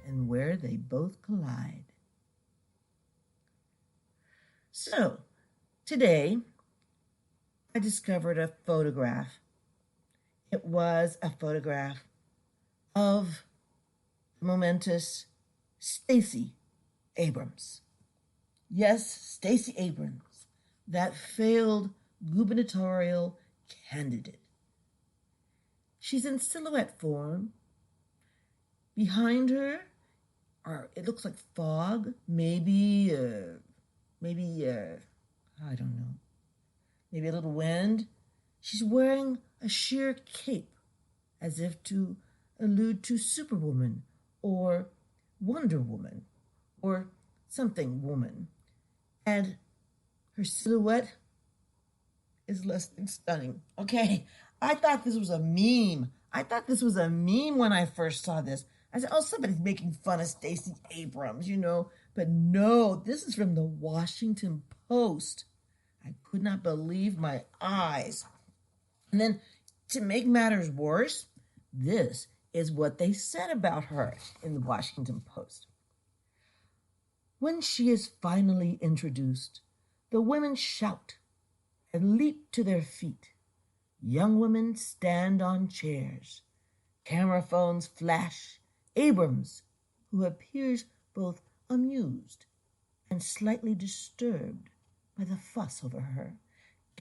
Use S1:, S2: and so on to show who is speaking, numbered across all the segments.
S1: and where they both collide. So, today I discovered a photograph. It was a photograph of the momentous Stacey Abrams. Yes, Stacey Abrams, that failed gubernatorial candidate. She's in silhouette form. Behind her, it looks like fog, maybe, I don't know, maybe a little wind. She's wearing a sheer cape, as if to allude to Superwoman or Wonder Woman or something woman. And her silhouette is less than stunning. Okay, I thought this was a meme. When I first saw this. I said, oh, somebody's making fun of Stacey Abrams, But no, this is from the Washington Post. I could not believe my eyes. And then to make matters worse, this is what they said about her in the Washington Post. When she is finally introduced, the women shout and leap to their feet. Young women stand on chairs. Camera phones flash. Abrams, who appears both amused and slightly disturbed by the fuss over her,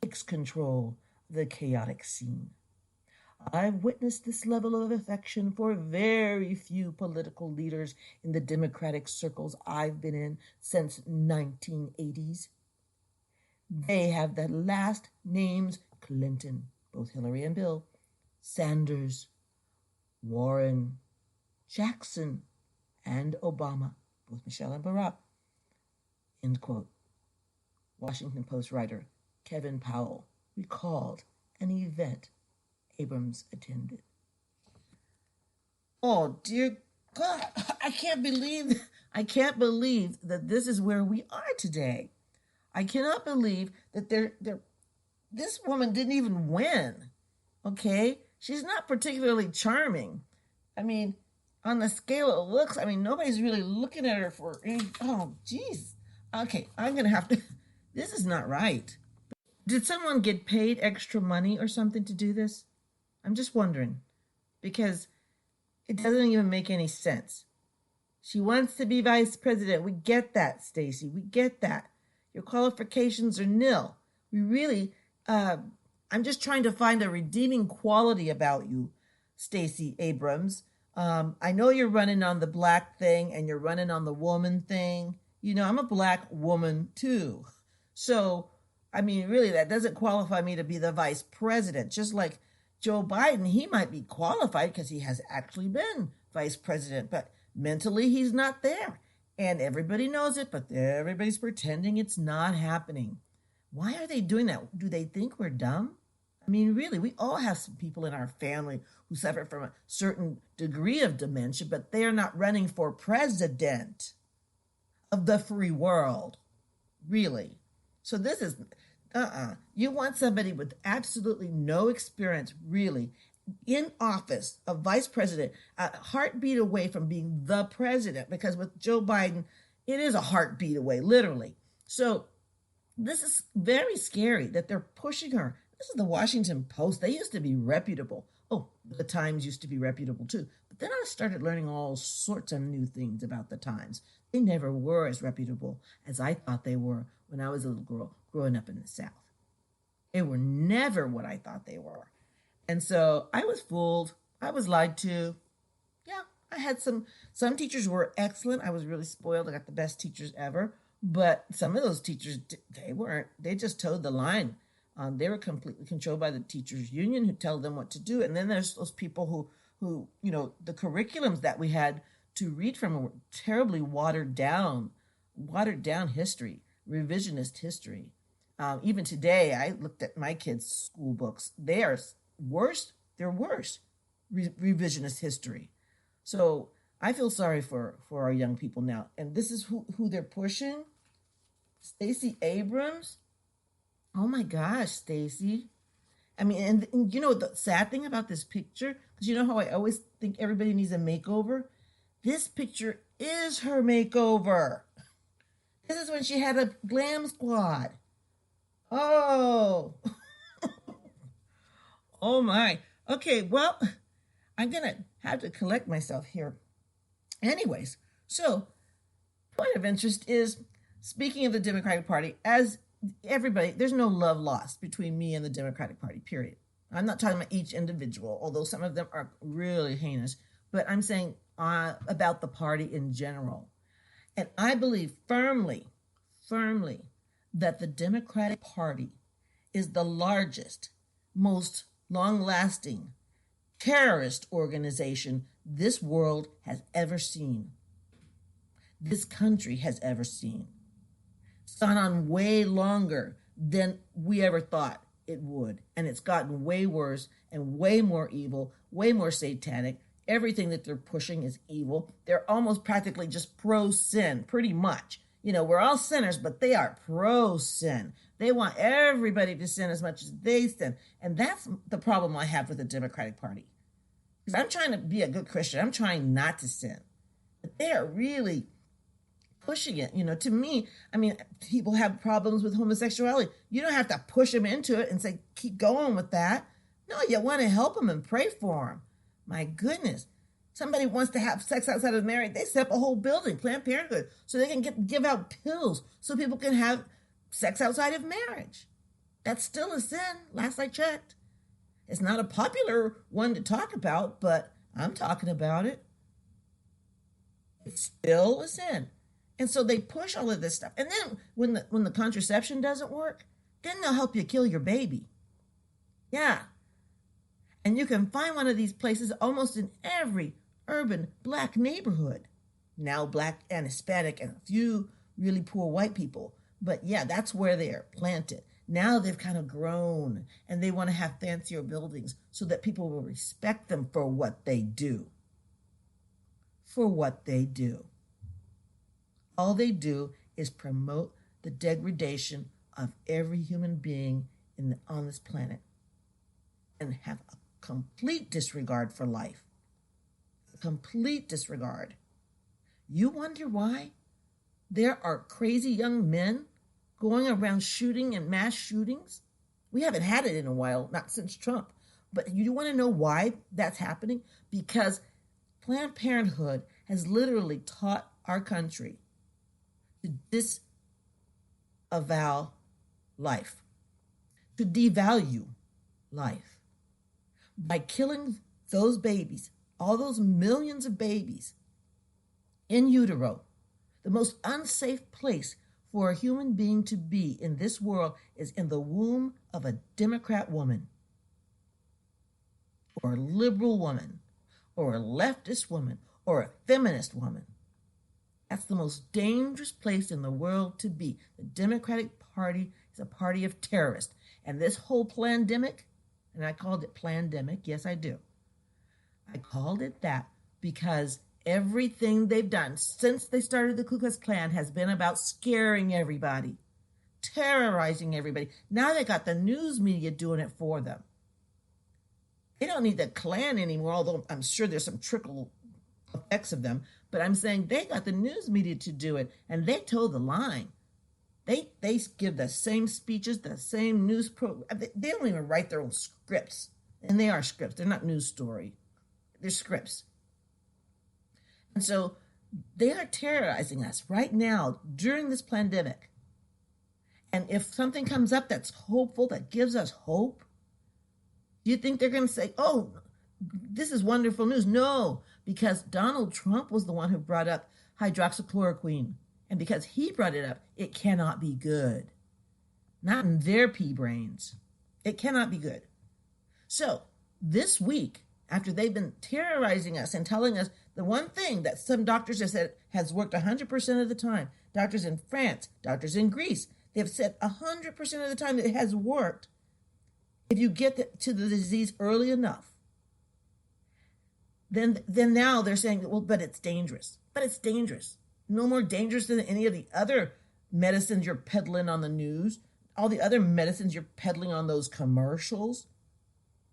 S1: takes control of the chaotic scene. I've witnessed this level of affection for very few political leaders in the Democratic circles I've been in since 1980s. They have the last names Clinton, both Hillary and Bill, Sanders, Warren, Jackson, and Obama, both Michelle and Barack. End quote. Washington Post writer Kevin Powell recalled an event Abrams attended. Oh, dear God, I can't believe that this is where we are today. I cannot believe that this woman didn't even win. Okay? She's not particularly charming. I mean, on the scale of looks, nobody's really looking at her for any, oh, geez. Okay, I'm going to have to, this is not right. Did someone get paid extra money or something to do this? I'm just wondering, because it doesn't even make any sense. She wants to be vice president. We get that, Stacey. We get that. Your qualifications are nil. We really, I'm just trying to find a redeeming quality about you, Stacey Abrams. I know you're running on the black thing and you're running on the woman thing. I'm a black woman too. So, really, that doesn't qualify me to be the vice president. Just like Joe Biden, he might be qualified because he has actually been vice president, but mentally he's not there. And everybody knows it, but everybody's pretending it's not happening. Why are they doing that? Do they think we're dumb? Really, we all have some people in our family who suffer from a certain degree of dementia, but they are not running for president of the free world. Really. So this is, You want somebody with absolutely no experience, really, in office, a vice president, a heartbeat away from being the president, because with Joe Biden, it is a heartbeat away, literally. So this is very scary that they're pushing her. This is the Washington Post. They used to be reputable. Oh, the Times used to be reputable too. But then I started learning all sorts of new things about the Times. They never were as reputable as I thought they were when I was a little girl growing up in the South. They were never what I thought they were. And so I was fooled. I was lied to. Yeah, I had some teachers were excellent. I was really spoiled. I got the best teachers ever. But some of those teachers, they weren't. They just towed the line. They were completely controlled by the teachers union who tell them what to do. And then there's those people who the curriculums that we had to read from were terribly watered down history, revisionist history. Even today, I looked at my kids' school books. They are worse. They're worse. Revisionist history. So I feel sorry for our young people now. And this is who they're pushing. Stacey Abrams. Oh my gosh, Stacey. And the sad thing about this picture, because you know how I always think everybody needs a makeover? This picture is her makeover. This is when she had a glam squad. Oh, oh my. Okay, well, I'm going to have to collect myself here. Anyways, so point of interest is, speaking of the Democratic Party, as everybody, there's no love lost between me and the Democratic Party, period. I'm not talking about each individual, although some of them are really heinous, but I'm saying about the party in general. And I believe firmly that the Democratic Party is the largest, most long-lasting terrorist organization this world has ever seen. This country has ever seen. It's gone on way longer than we ever thought it would. And it's gotten way worse and way more evil, way more satanic. Everything that they're pushing is evil. They're almost practically just pro-sin, pretty much. You know, we're all sinners, but they are pro-sin. They want everybody to sin as much as they sin. And that's the problem I have with the Democratic Party. Because I'm trying to be a good Christian. I'm trying not to sin. But they are really pushing it. You know, to me, I mean, people have problems with homosexuality. You don't have to push them into it and say, keep going with that. No, you want to help them and pray for them. My goodness. Somebody wants to have sex outside of marriage, they set up a whole building, Planned Parenthood, so they can give out pills so people can have sex outside of marriage. That's still a sin, last I checked. It's not a popular one to talk about, but I'm talking about it. It's still a sin. And so they push all of this stuff. And then when the contraception doesn't work, then they'll help you kill your baby. Yeah. And you can find one of these places almost in every urban black neighborhood. Now black and Hispanic and a few really poor white people. But yeah, that's where they're planted. Now they've kind of grown and they want to have fancier buildings so that people will respect them for what they do. For what they do. All they do is promote the degradation of every human being on this planet and have a complete disregard for life. A complete disregard. You wonder why there are crazy young men going around shooting and mass shootings? We haven't had it in a while, not since Trump. But you want to know why that's happening? Because Planned Parenthood has literally taught our country to disavow life, to devalue life. By killing those babies, all those millions of babies in utero, the most unsafe place for a human being to be in this world is in the womb of a Democrat woman, or a liberal woman, or a leftist woman, or a feminist woman. That's the most dangerous place in the world to be. The Democratic Party is a party of terrorists. And this whole pandemic, and I called it plandemic, yes I do. I called it that because everything they've done since they started the Ku Klux Klan has been about scaring everybody, terrorizing everybody. Now they got the news media doing it for them. They don't need the Klan anymore, although I'm sure there's some trickle effects of them. But I'm saying they got the news media to do it, and they toe the line. They give the same speeches, the same news they don't even write their own scripts. And they are scripts. They're not news story. They're scripts. And so they are terrorizing us right now during this pandemic. And if something comes up that's hopeful, that gives us hope, do you think they're going to say, oh, this is wonderful news? No, because Donald Trump was the one who brought up hydroxychloroquine. And because he brought it up, it cannot be good. Not in their pea brains. It cannot be good. So this week, after they've been terrorizing us and telling us the one thing that some doctors have said has worked 100% of the time, doctors in France, doctors in Greece, they've said 100% of the time that it has worked if you get to the disease early enough. Then now they're saying, well, but it's dangerous. But it's dangerous. No more dangerous than any of the other medicines you're peddling on the news, all the other medicines you're peddling on those commercials.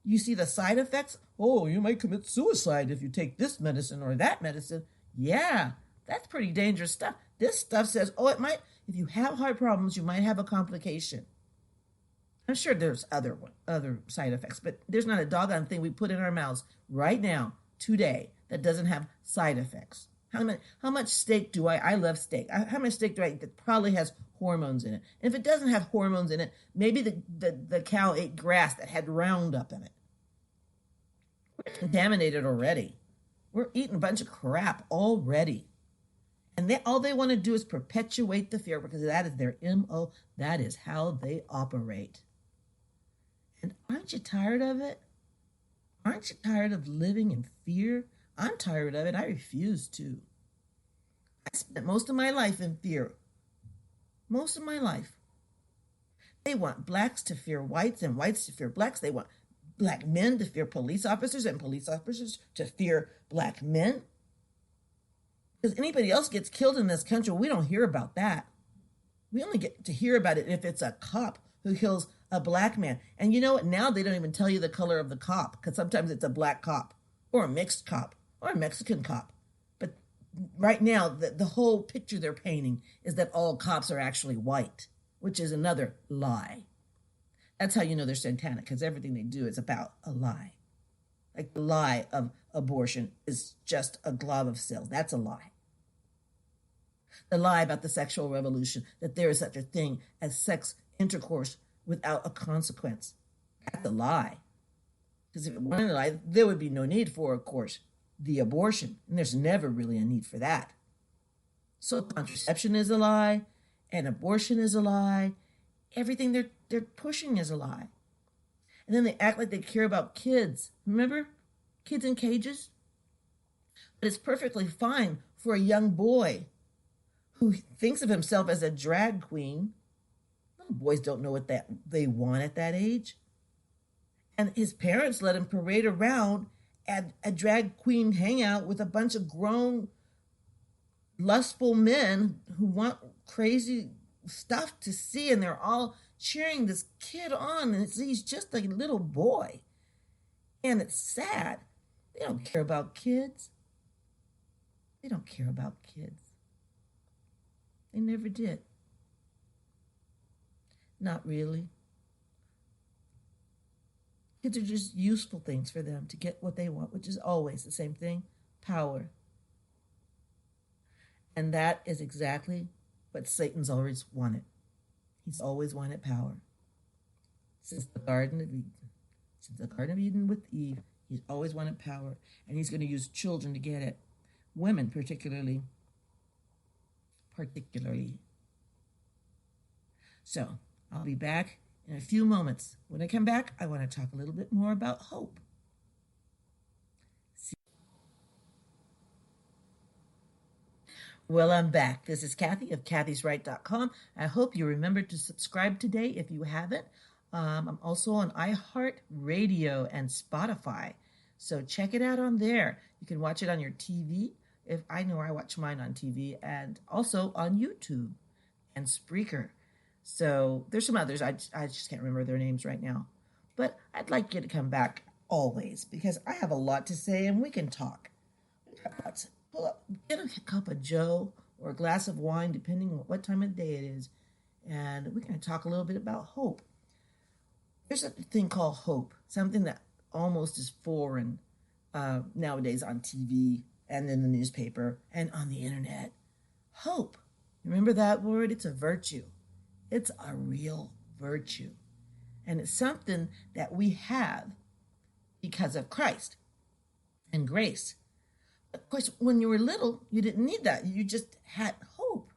S1: You see the side effects? Oh, you might commit suicide if you take this medicine or that medicine. Yeah, that's pretty dangerous stuff. This stuff says, oh, it might, if you have heart problems, you might have a complication. I'm sure there's other side effects, but there's not a doggone thing we put in our mouths right now, today, that doesn't have side effects. How much steak do I love steak. How much steak do I eat that probably has hormones in it? And if it doesn't have hormones in it, maybe the cow ate grass that had Roundup in it. We're contaminated already. We're eating a bunch of crap already. And all they want to do is perpetuate the fear because that is their MO. That is how they operate. And aren't you tired of it? Aren't you tired of living in fear? I'm tired of it. I refuse to. I spent most of my life in fear. Most of my life. They want blacks to fear whites and whites to fear blacks. They want black men to fear police officers and police officers to fear black men. Because anybody else gets killed in this country, we don't hear about that. We only get to hear about it if it's a cop who kills a black man. And you know what? Now they don't even tell you the color of the cop because sometimes it's a black cop or a mixed cop or a Mexican cop. But right now, the whole picture they're painting is that all cops are actually white, which is another lie. That's how you know they're satanic because everything they do is about a lie. Like the lie of abortion is just a glob of cells. That's a lie. The lie about the sexual revolution, that there is such a thing as sex intercourse without a consequence. That's a lie. Because if it weren't a lie, there would be no need for, of course, the abortion. And there's never really a need for that. So contraception is a lie, and abortion is a lie. Everything they're pushing is a lie. And then they act like they care about kids. Remember? Kids in cages? But it's perfectly fine for a young boy who thinks of himself as a drag queen. Little boys don't know what they want at that age. And his parents let him parade around at a drag queen hangout with a bunch of grown, lustful men who want crazy stuff to see. And they're all cheering this kid on. And he's just a little boy. And it's sad. They don't care about kids. They don't care about kids. They never did. Not really. Kids are just useful things for them to get what they want, which is always the same thing, power. And that is exactly what Satan's always wanted. He's always wanted power. Since the Garden of Eden. Since the Garden of Eden with Eve, he's always wanted power. And he's going to use children to get it. Women particularly. So I'll be back in a few moments. When I come back, I want to talk a little bit more about hope. Well, I'm back. This is Kathy of kathysright.com. I hope you remember to subscribe today if you haven't. I'm also on iHeartRadio and Spotify. So check it out on there. You can watch it on your TV. If I know I watch mine on TV, and also on YouTube and Spreaker. So there's some others. I just can't remember their names right now. But I'd like you to come back always because I have a lot to say and we can talk. Pull up, get a cup of Joe or a glass of wine, depending on what time of day it is. And we're going to talk a little bit about hope. There's a thing called hope, something that almost is foreign nowadays on TV and in the newspaper and on the internet. Hope. Remember that word? It's a virtue. It's a real virtue. And it's something that we have because of Christ and grace. Of course, when you were little, you didn't need that. You just had hope.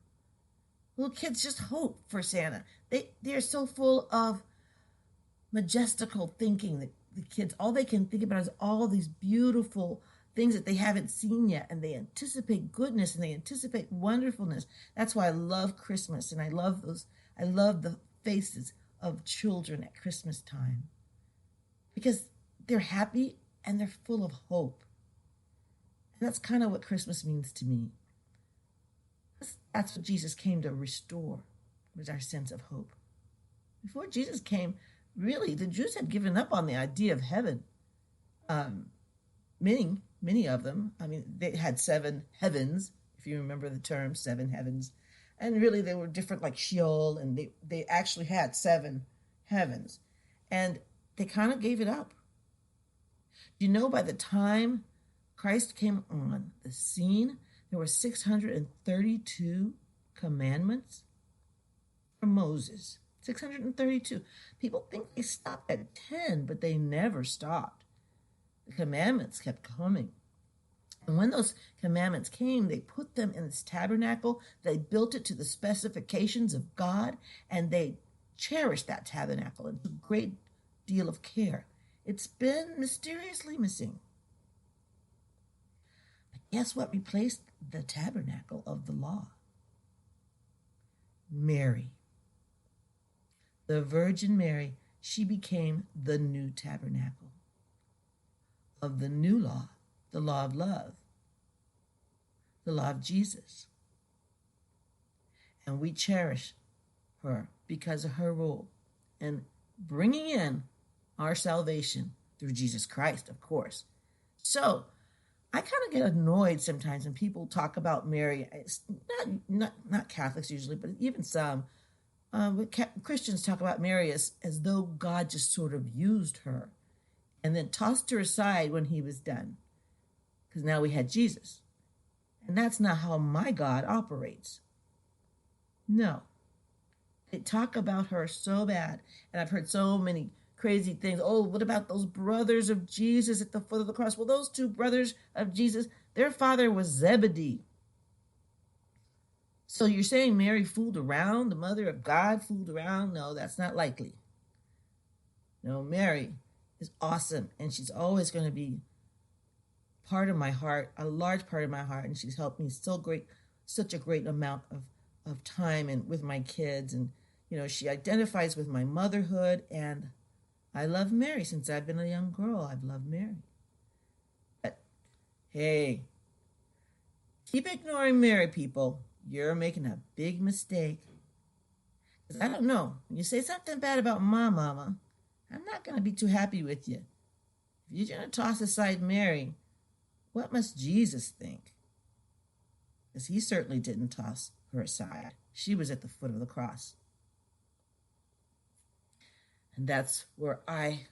S1: Little kids just hope for Santa. They're so full of majestical thinking that the kids, all they can think about is all these beautiful things that they haven't seen yet, and they anticipate goodness and they anticipate wonderfulness. That's why I love Christmas, and I love the faces of children at Christmas time because they're happy and they're full of hope. And that's kind of what Christmas means to me. That's what Jesus came to restore, was our sense of hope. Before Jesus came, really, the Jews had given up on the idea of heaven many many of them. I mean, they had seven heavens, if you remember the term, seven heavens. And really, they were different, like Sheol, and they actually had seven heavens. And they kind of gave it up. You know, by the time Christ came on the scene, there were 632 commandments from Moses. 632. People think they stopped at 10, but they never stopped. The commandments kept coming. And when those commandments came, they put them in this tabernacle. They built it to the specifications of God, and they cherished that tabernacle. It's a great deal of care. It's been mysteriously missing. But guess what replaced the tabernacle of the law? Mary. The Virgin Mary, she became the new tabernacle of the new law, the law of love, the law of Jesus. And we cherish her because of her role in bringing in our salvation through Jesus Christ, of course. So I kind of get annoyed sometimes when people talk about Mary. It's not Catholics usually, but even some Christians talk about Mary as though God just sort of used her and then tossed her aside when he was done, because now we had Jesus. And that's not how my God operates. No. They talk about her so bad, and I've heard so many crazy things. Oh, what about those brothers of Jesus at the foot of the cross? Well, those two brothers of Jesus, their father was Zebedee. So you're saying Mary fooled around? The mother of God fooled around? No, that's not likely. No, Mary is awesome, and she's always going to be part of my heart, a large part of my heart, and she's helped me such a great amount of time and with my kids. And, you know, she identifies with my motherhood, and I love Mary since I've been a young girl. I've loved Mary. But, hey, keep ignoring Mary, people. You're making a big mistake. Because I don't know. When you say something bad about my mama, I'm not going to be too happy with you. If you're going to toss aside Mary, what must Jesus think? Because he certainly didn't toss her aside. She was at the foot of the cross. And that's where I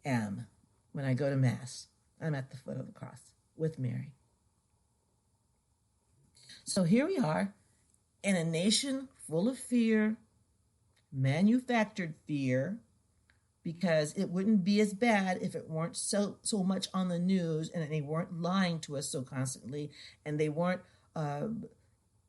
S1: am when I go to Mass. I'm at the foot of the cross with Mary. So here we are in a nation full of fear, manufactured fear, because it wouldn't be as bad if it weren't so much on the news, and they weren't lying to us so constantly, and they weren't,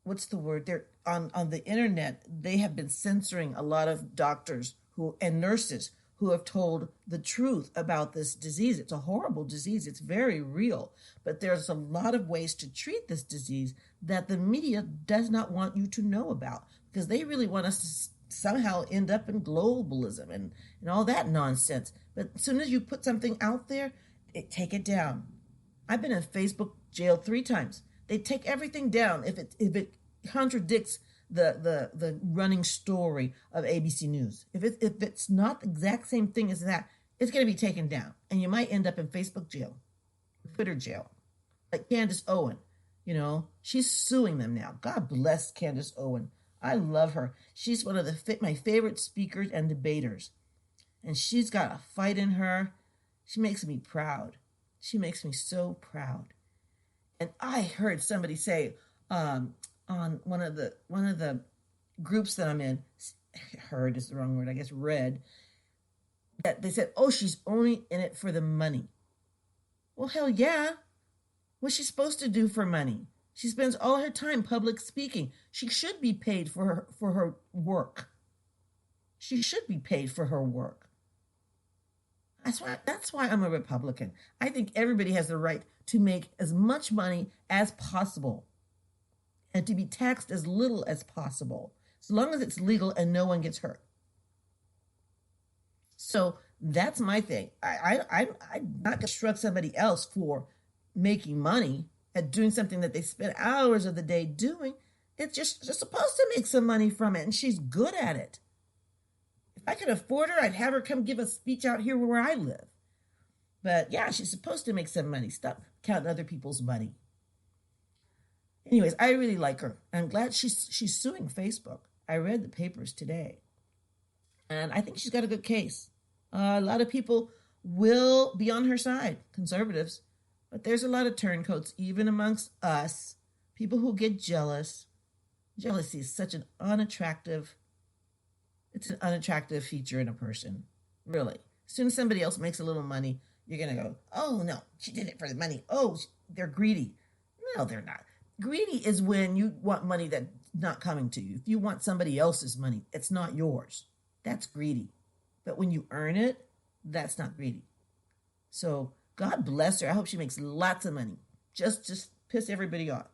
S1: what's the word? They're on the internet. They have been censoring a lot of doctors and nurses who have told the truth about this disease. It's a horrible disease. It's very real. But there's a lot of ways to treat this disease that the media does not want you to know about, because they really want us to somehow end up in globalism and all that nonsense. But as soon as you put something out there, take it down. I've been in Facebook jail 3 times. They take everything down if it contradicts the running story of ABC News. If it's not the exact same thing as that, it's going to be taken down, and you might end up in Facebook jail, Twitter jail, like Candace Owen. You know, she's suing them now. God bless Candace Owen. I love her. She's one of my favorite speakers and debaters, and she's got a fight in her. She makes me proud. She makes me so proud. And I heard somebody say, on one of the groups that I'm in, heard is the wrong word, I guess read, that they said, oh, she's only in it for the money. Well, hell yeah. What's she supposed to do for money? She spends all her time public speaking. She should be paid for her work. She should be paid for her work. That's why I'm a Republican. I think everybody has the right to make as much money as possible and to be taxed as little as possible, as long as it's legal and no one gets hurt. So that's my thing. I'm not going to shrug somebody else for making money at doing something that they spend hours of the day doing. It's just supposed to make some money from it, and she's good at it. If I could afford her, I'd have her come give a speech out here where I live. But yeah, she's supposed to make some money. Stop counting other people's money. Anyways, I really like her. I'm glad she's suing Facebook. I read the papers today, and I think she's got a good case. A lot of people will be on her side, conservatives, but there's a lot of turncoats, even amongst us, people who get jealous. Jealousy is such an unattractive, it's an unattractive feature in a person, really. As soon as somebody else makes a little money, you're going to go, oh, no, she did it for the money. Oh, they're greedy. No, they're not. Greedy is when you want money that's not coming to you. If you want somebody else's money, it's not yours. That's greedy. But when you earn it, that's not greedy. So God bless her. I hope she makes lots of money. Just piss everybody off.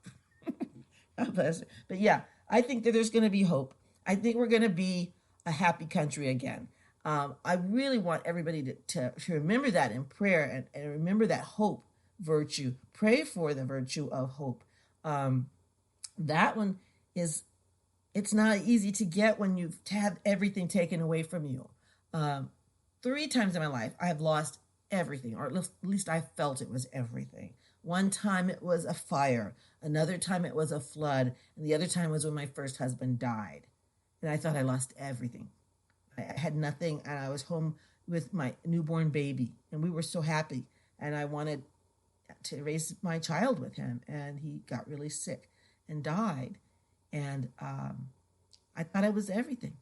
S1: God bless her. But yeah, I think that there's going to be hope. I think we're going to be a happy country again. I really want everybody to remember that in prayer and remember that hope virtue. Pray for the virtue of hope. That one is, it's not easy to get when you've had everything taken away from you. 3 times in my life, I have lost everything, or at least I felt it was everything. One time it was a fire, another time it was a flood, and the other time was when my first husband died. And I thought I lost everything. I had nothing, and I was home with my newborn baby, and we were so happy, and I wanted to raise my child with him, and he got really sick and died, and I thought I was everything.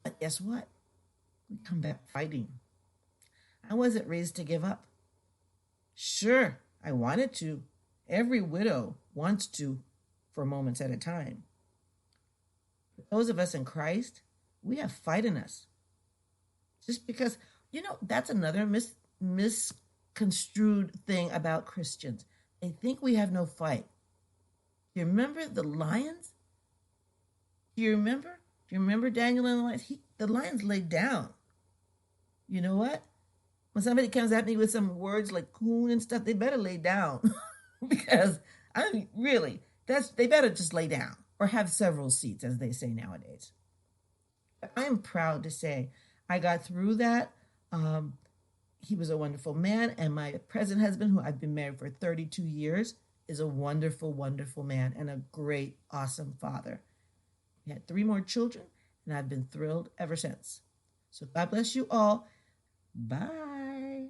S1: But guess what? We come back fighting. I wasn't raised to give up. Sure, I wanted to. Every widow wants to for moments at a time. But those of us in Christ, we have fight in us. Just because, that's another misconstrued thing about Christians. They think we have no fight. Do you remember the lions? Do you remember Daniel and the lions? The lions laid down. You know what? When somebody comes at me with some words like coon and stuff, they better lay down. Because, really, they better just lay down or have several seats, as they say nowadays. I am proud to say I got through that. He was a wonderful man, and my present husband, who I've been married for 32 years, is a wonderful, wonderful man and a great, awesome father. We had 3 more children, and I've been thrilled ever since. So God bless you all. Bye.